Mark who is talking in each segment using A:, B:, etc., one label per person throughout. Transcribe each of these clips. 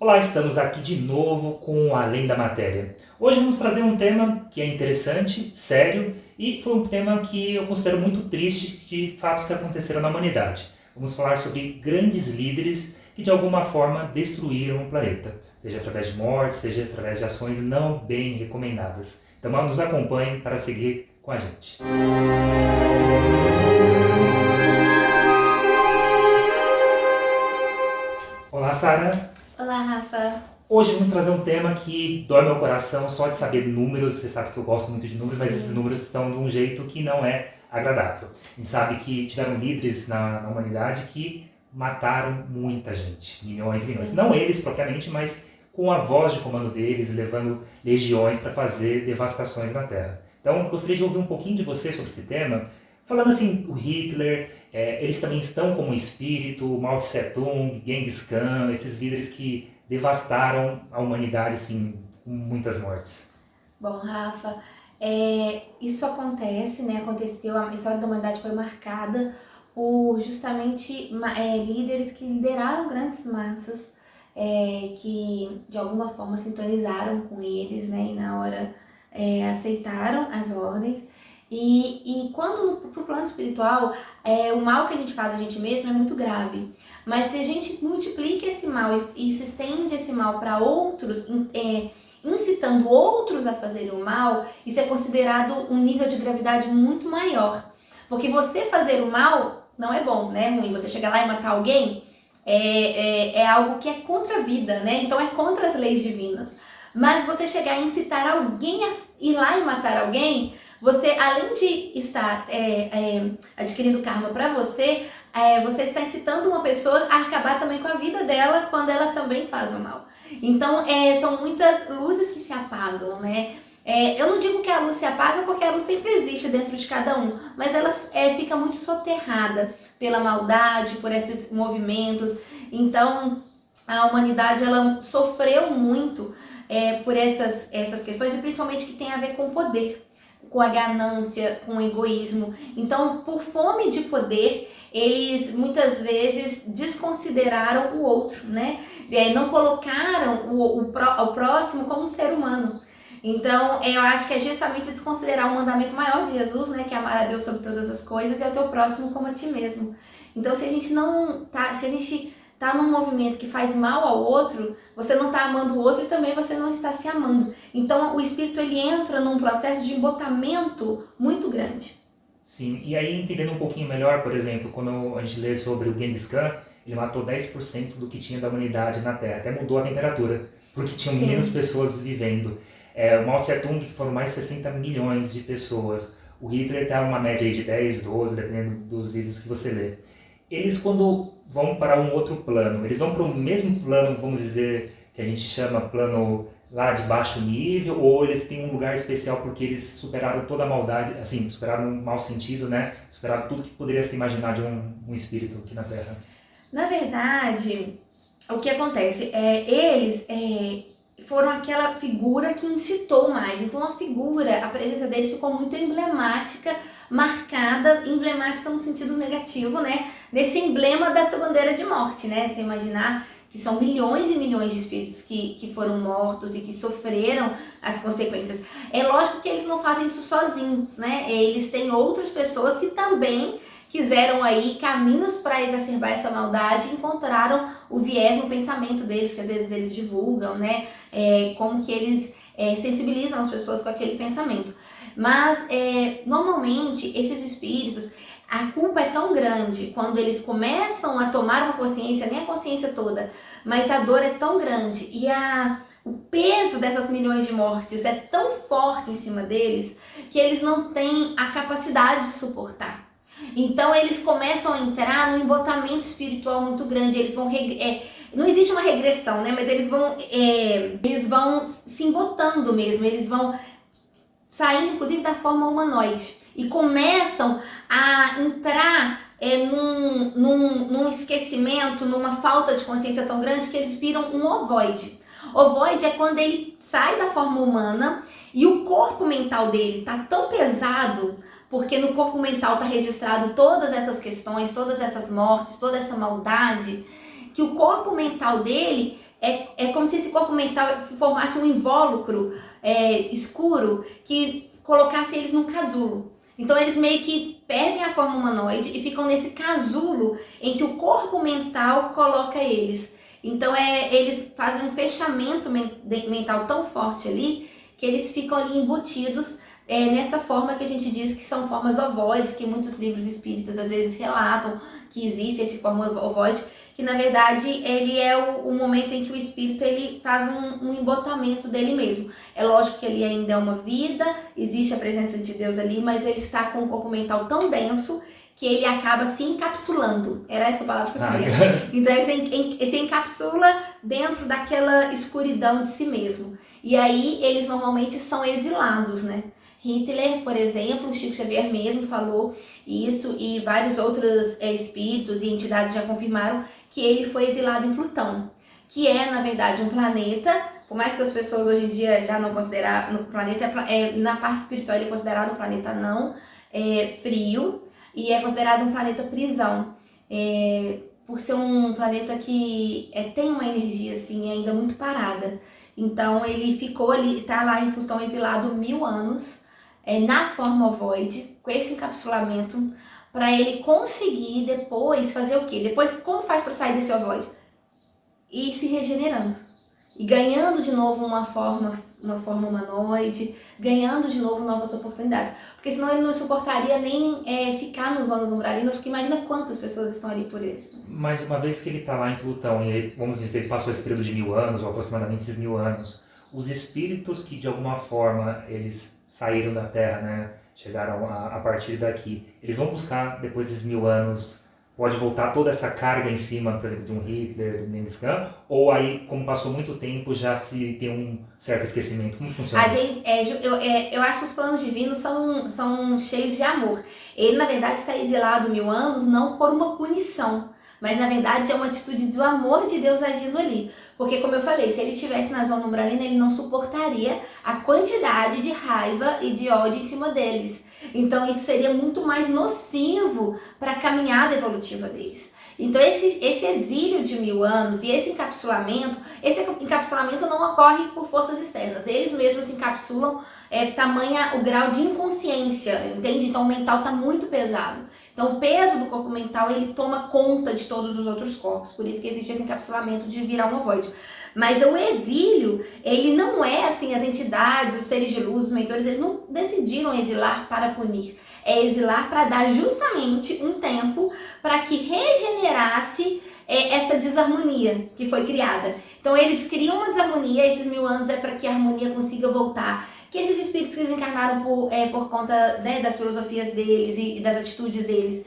A: Olá, estamos aqui de novo com Além da Matéria. Hoje vamos trazer um tema que é interessante, sério, e foi um tema que eu considero muito triste de fatos que aconteceram na humanidade. Vamos falar sobre grandes líderes que de alguma forma destruíram o planeta, seja através de morte, seja através de ações não bem recomendadas. Então nos acompanhe para seguir com a gente. Olá, Sara.
B: Olá, Rafa.
A: Hoje vamos trazer um tema que dói meu coração só de saber números. Você sabe que eu gosto muito de números, mas esses números estão de um jeito que não é agradável. A gente sabe que tiveram líderes na humanidade que mataram muita gente, milhões e milhões. Não eles propriamente, mas com a voz de comando deles, levando legiões para fazer devastações na Terra. Então, gostaria de ouvir um pouquinho de você sobre esse tema. Falando assim, o Hitler, eles também estão como espírito, Mao Tse Tung, Genghis Khan, esses líderes que devastaram a humanidade assim, com muitas mortes.
B: Bom, Rafa, isso acontece, né? Aconteceu, a história da humanidade foi marcada por justamente líderes que lideraram grandes massas, que de alguma forma sintonizaram com eles, né? E na hora aceitaram as ordens. E quando pro plano espiritual, o mal que a gente faz a gente mesmo é muito grave. Mas se a gente multiplica esse mal e se estende esse mal para outros, incitando outros a fazerem o mal, isso é considerado um nível de gravidade muito maior. Porque você fazer o mal não é bom, né? É ruim. Você chegar lá e matar alguém é algo que é contra a vida, né? Então é contra as leis divinas. Mas você chegar e incitar alguém a ir lá e matar alguém, você, além de estar adquirindo karma para você, você está incitando uma pessoa a acabar também com a vida dela quando ela também faz o mal. Então, são muitas luzes que se apagam, né? Eu não digo que a luz se apaga porque a luz sempre existe dentro de cada um, mas ela fica muito soterrada pela maldade, por esses movimentos. Então, a humanidade ela sofreu muito por essas questões, e principalmente que tem a ver com o poder, com a ganância, com o egoísmo. Então, por fome de poder, eles muitas vezes desconsideraram o outro, né? Não colocaram o próximo como um ser humano. Então, eu acho que é justamente desconsiderar o mandamento maior de Jesus, né? Que é amar a Deus sobre todas as coisas e ao teu próximo como a ti mesmo. Então, se a gente tá num movimento que faz mal ao outro, você não está amando o outro e também você não está se amando. Então o espírito ele entra num processo de embotamento muito grande.
A: Sim, e aí entendendo um pouquinho melhor, por exemplo, quando a gente lê sobre o Genghis Khan, ele matou 10% do que tinha da humanidade na Terra, até mudou a temperatura, porque tinham
B: Sim.
A: menos pessoas vivendo. O Mao Tse Tung foram mais de 60 milhões de pessoas. O Hitler está uma média aí de 10, 12, dependendo dos livros que você lê. Eles, quando vão para um outro plano, eles vão para o mesmo plano, vamos dizer, que a gente chama plano lá de baixo nível, ou eles têm um lugar especial porque eles superaram toda a maldade, assim, superaram um mau sentido, né? Superaram tudo que poderia se imaginar de um espírito aqui na Terra.
B: Na verdade, o que acontece eles foram aquela figura que incitou mais. Então a presença deles ficou muito emblemática, marcada, emblemática no sentido negativo, né? Nesse emblema dessa bandeira de morte, né? Você imaginar que são milhões e milhões de espíritos que foram mortos e que sofreram as consequências. É lógico que eles não fazem isso sozinhos, né? Eles têm outras pessoas que também quiseram aí caminhos para exacerbar essa maldade e encontraram o viés no pensamento deles, que às vezes eles divulgam, né? Como que eles sensibilizam as pessoas com aquele pensamento. Mas, normalmente, esses espíritos, a culpa é tão grande quando eles começam a tomar uma consciência, nem a consciência toda, mas a dor é tão grande e o peso dessas milhões de mortes é tão forte em cima deles que eles não têm a capacidade de suportar. Então eles começam a entrar num embotamento espiritual muito grande, eles vão não existe uma regressão, né? Mas eles vão se embotando mesmo, eles vão saindo inclusive da forma humanoide e começam a entrar num esquecimento, numa falta de consciência tão grande que eles viram um ovoide. Ovoide é quando ele sai da forma humana e o corpo mental dele tá tão pesado, porque no corpo mental tá registrado todas essas questões, todas essas mortes, toda essa maldade, que o corpo mental dele É como se esse corpo mental formasse um invólucro escuro que colocasse eles num casulo. Então eles meio que perdem a forma humanoide e ficam nesse casulo em que o corpo mental coloca eles. Então eles fazem um fechamento mental tão forte ali que eles ficam ali embutidos nessa forma que a gente diz que são formas ovoides, que muitos livros espíritas às vezes relatam que existe esse forma ovoide, que na verdade ele é o momento em que o espírito ele faz um embotamento dele mesmo. É lógico que ele ainda é uma vida, existe a presença de Deus ali, mas ele está com um corpo mental tão denso que ele acaba se encapsulando. Era essa palavra que eu queria. Então ele se encapsula dentro daquela escuridão de si mesmo. E aí eles normalmente são exilados, né? Hitler, por exemplo, Chico Xavier mesmo falou isso e vários outros espíritos e entidades já confirmaram que ele foi exilado em Plutão, que é, na verdade, um planeta, por mais que as pessoas hoje em dia já não considerem, no planeta, na parte espiritual ele é considerado um planeta não frio e é considerado um planeta prisão, por ser um planeta que tem uma energia assim ainda muito parada. Então ele ficou ali, tá lá em Plutão exilado 1000 anos, na forma ovoide, com esse encapsulamento, para ele conseguir depois fazer o quê? Depois, como faz para sair desse ovoide? Ir se regenerando. E ganhando de novo uma forma humanoide, ganhando de novo novas oportunidades. Porque senão ele não suportaria nem ficar nos zonas umbralinas, porque imagina quantas pessoas estão ali por isso.
A: Mas uma vez que ele está lá em Plutão, e vamos dizer, ele passou esse período de 1000 anos, ou aproximadamente esses 1000 anos, os espíritos que de alguma forma eles saíram da Terra, né, chegaram a partir daqui, eles vão buscar depois desses 1000 anos, pode voltar toda essa carga em cima, por exemplo, de um Hitler, de um Genghis Khan, ou aí, como passou muito tempo, já se tem um certo esquecimento? Como funciona isso?
B: Eu acho que os planos divinos são cheios de amor. Ele, na verdade, está exilado 1000 anos não por uma punição, mas na verdade é uma atitude do amor de Deus agindo ali. Porque, como eu falei, se ele estivesse na zona umbralina, ele não suportaria a quantidade de raiva e de ódio em cima deles. Então isso seria muito mais nocivo para a caminhada evolutiva deles. Então esse exílio de 1000 anos e esse encapsulamento não ocorre por forças externas. Eles mesmos se encapsulam, tamanha o grau de inconsciência, entende? Então o mental está muito pesado. Então o peso do corpo mental ele toma conta de todos os outros corpos. Por isso que existe esse encapsulamento de virar um ovoide. Mas o exílio, ele não é assim, as entidades, os seres de luz, os mentores, eles não decidiram exilar para punir. É exilar para dar justamente um tempo para que regenerasse essa desarmonia que foi criada. Então eles criam uma desarmonia, esses 1000 anos é para que a harmonia consiga voltar. Que esses espíritos que desencarnaram por conta, né, das filosofias deles e das atitudes deles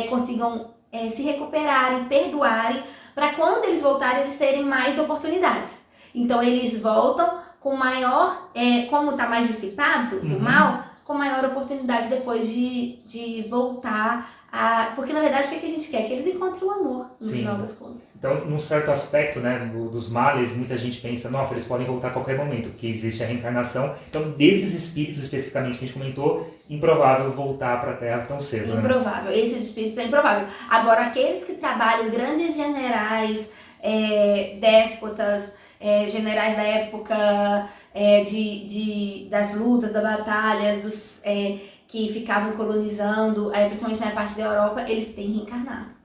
B: consigam se recuperarem, perdoarem, para quando eles voltarem, eles terem mais oportunidades. Então eles voltam com maior, como está mais dissipado o mal, com maior oportunidade depois de voltar a... Porque na verdade o que a gente quer? Que eles encontrem o amor no final das contas.
A: Então, num certo aspecto, né, dos males, muita gente pensa, nossa, eles podem voltar a qualquer momento, porque existe a reencarnação. Então, desses espíritos especificamente que a gente comentou, improvável voltar para a Terra tão cedo,
B: improvável, né? Esses espíritos é improvável. Agora, aqueles que trabalham, grandes generais, déspotas, generais da época das lutas, das batalhas, que ficavam colonizando, principalmente na parte da Europa, eles têm reencarnado.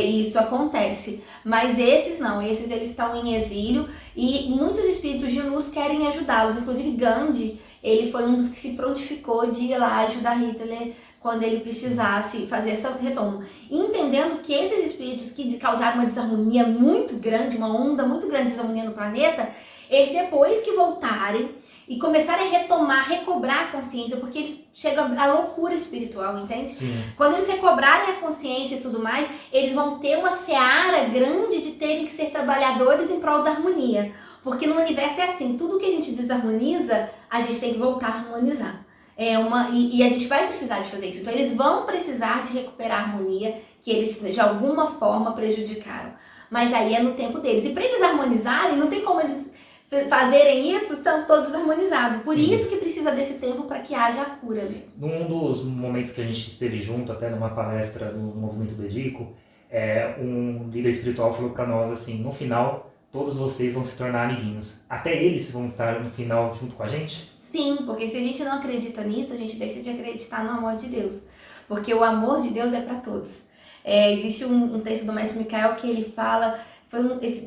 B: Isso acontece, mas esses não, esses eles estão em exílio e muitos espíritos de luz querem ajudá-los, inclusive Gandhi, ele foi um dos que se prontificou de ir lá ajudar Hitler quando ele precisasse fazer esse retorno, entendendo que esses espíritos que causaram uma desarmonia muito grande, uma onda muito grande de desarmonia no planeta, eles depois que voltarem e começarem a retomar, recobrar a consciência, porque eles chegam à loucura espiritual, entende?
A: Sim.
B: Quando eles recobrarem a consciência e tudo mais, eles vão ter uma seara grande de terem que ser trabalhadores em prol da harmonia. Porque no universo é assim, tudo que a gente desarmoniza, a gente tem que voltar a harmonizar. E a gente vai precisar de fazer isso. Então eles vão precisar de recuperar a harmonia que eles de alguma forma prejudicaram. Mas aí é no tempo deles. E para eles harmonizarem, não tem como eles fazerem isso estando todos harmonizados. Por isso que precisa desse tempo para que haja a cura mesmo.
A: Num dos momentos que a gente esteve junto, até numa palestra no Movimento Dedico, um líder espiritual falou para nós assim, no final todos vocês vão se tornar amiguinhos. Até eles vão estar no final junto com a gente?
B: Sim, porque se a gente não acredita nisso, a gente deixa de acreditar no amor de Deus. Porque o amor de Deus é para todos. Existe um texto do Mestre Micael que ele fala,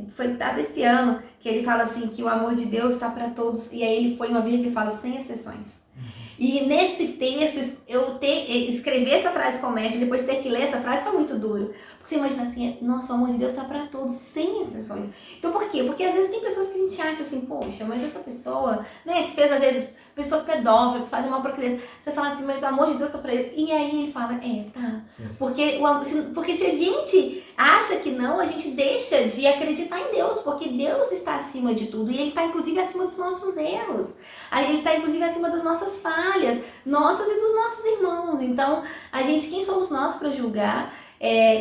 B: foi dado esse ano, que ele fala assim, que o amor de Deus está para todos. E aí ele foi uma vírgula que fala sem exceções. E nesse texto, escrever essa frase com o mestre, depois ter que ler essa frase, foi muito duro. Porque você imagina assim, nossa, o amor de Deus está para todos, sem exceções. Então por quê? Porque às vezes tem pessoas que a gente acha assim, poxa, mas essa pessoa, né, que fez às vezes pessoas pedófilas, fazem mal pra criança. Você fala assim, mas o amor de Deus está para ele. E aí ele fala, tá.
A: Sim.
B: Porque se a gente acha que não, a gente deixa de acreditar em Deus, porque Deus está acima de tudo. E Ele está inclusive acima dos nossos erros. Ele está inclusive acima das nossas falhas, nossas e dos nossos irmãos. Então, quem somos nós para julgar?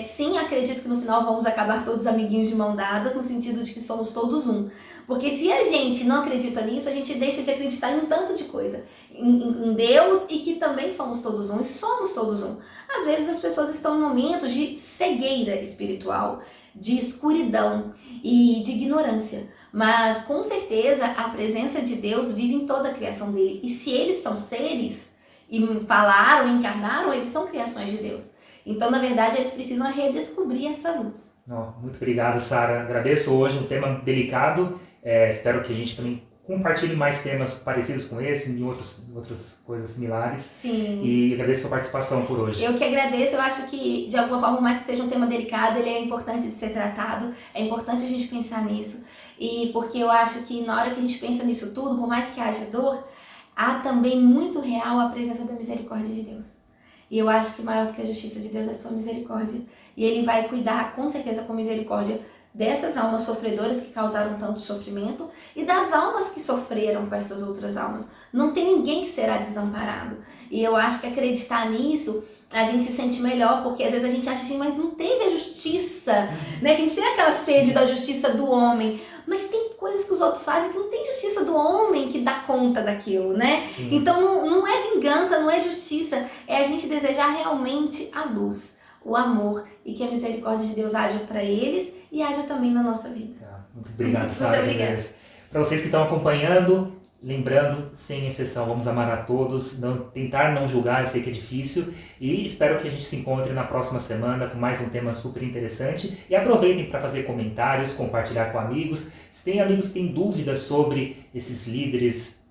B: Sim, acredito que no final vamos acabar todos amiguinhos de mão dadas, no sentido de que somos todos um. Porque se a gente não acredita nisso, a gente deixa de acreditar em um tanto de coisa. Em Deus, e que também somos todos um, e somos todos um. Às vezes as pessoas estão em momentos de cegueira espiritual, de escuridão e de ignorância. Mas com certeza a presença de Deus vive em toda a criação dele. E se eles são seres, e falaram, encarnaram, eles são criações de Deus. Então, na verdade, eles precisam redescobrir essa luz.
A: Muito obrigado, Sara. Agradeço hoje um tema delicado. Espero que a gente também compartilhe mais temas parecidos com esse, em outras coisas similares.
B: Sim.
A: E agradeço a sua participação por hoje.
B: Eu que agradeço. Eu acho que, de alguma forma, por mais que seja um tema delicado, ele é importante de ser tratado. É importante a gente pensar nisso. E porque eu acho que na hora que a gente pensa nisso tudo, por mais que haja dor, há também muito real a presença da misericórdia de Deus. E eu acho que maior do que a justiça de Deus é a sua misericórdia. E Ele vai cuidar, com certeza, com misericórdia, dessas almas sofredoras que causaram tanto sofrimento e das almas que sofreram com essas outras almas. Não tem ninguém que será desamparado. E eu acho que acreditar nisso, a gente se sente melhor, porque às vezes a gente acha assim, mas não teve a justiça, né? Que a gente tem aquela sede da justiça do homem, mas tem coisas que os outros fazem que não tem justiça do homem que dá conta daquilo, né?
A: Sim.
B: Então não é vingança, não é justiça, é a gente desejar realmente a luz, o amor, e que a misericórdia de Deus haja para eles e haja também na nossa vida.
A: Muito obrigado, Sara.
B: Muito obrigada.
A: Para vocês que estão acompanhando, lembrando, sem exceção, vamos amar a todos, tentar não julgar, eu sei que é difícil, e espero que a gente se encontre na próxima semana com mais um tema super interessante. E aproveitem para fazer comentários, compartilhar com amigos. Se tem amigos que têm dúvidas sobre esses líderes,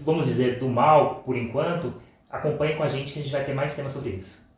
A: vamos dizer, do mal por enquanto, acompanhem com a gente que a gente vai ter mais temas sobre isso.